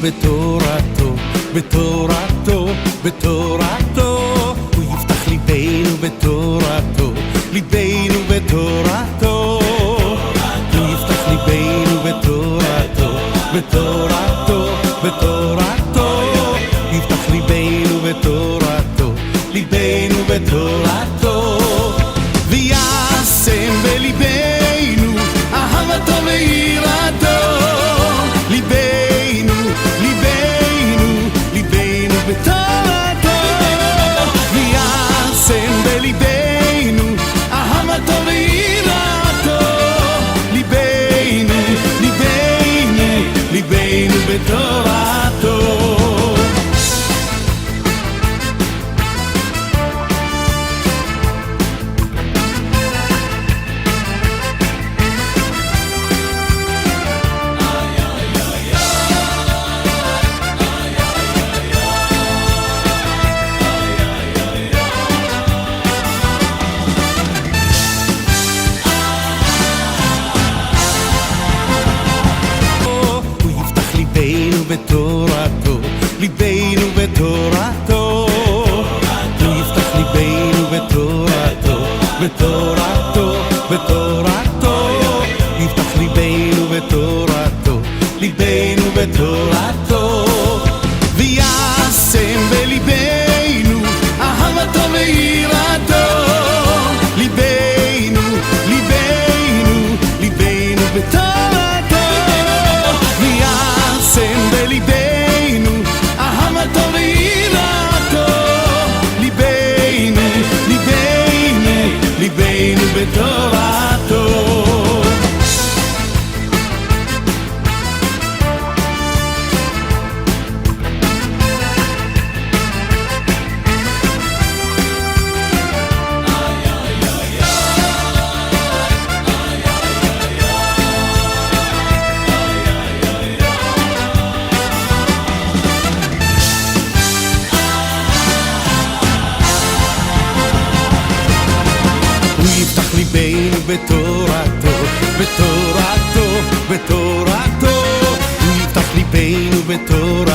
בתורתו, בתורתו, בתורתו. הוא יפתח ליבנו בתורתו, ליבנו בתורתו. הוא יפתח ליבנו בתורתו, בתורתו, בתורתו. יפתח ליבנו בתורתו, ליבנו בתורתו. וישם בליבנו אהבתו ויראתו. ליבנו, ליבנו, ליבנו בתורתו. וישם בליבנו אהבתו ויראתו. ליבנו, ליבנו, ליבנו בתורתו. בתורתו, ליבנו בתורתו. הוא יפתח ליבנו בתורתו, בתורתו, בתורתו. יפתח ליבנו בתורתו, ליבנו בתורתו. וישם בליבנו אהבתו ויראתו. ליבנו, ליבנו, ליבנו בתורתו. וישם בליבנו אהבתו ויראתו. ליבנו, ליבנו, ליבנו בתורתו. יפתח ליבנו בתורתו, בתורתו, בתורתו. הוא יפתח ליבנו בתורתו.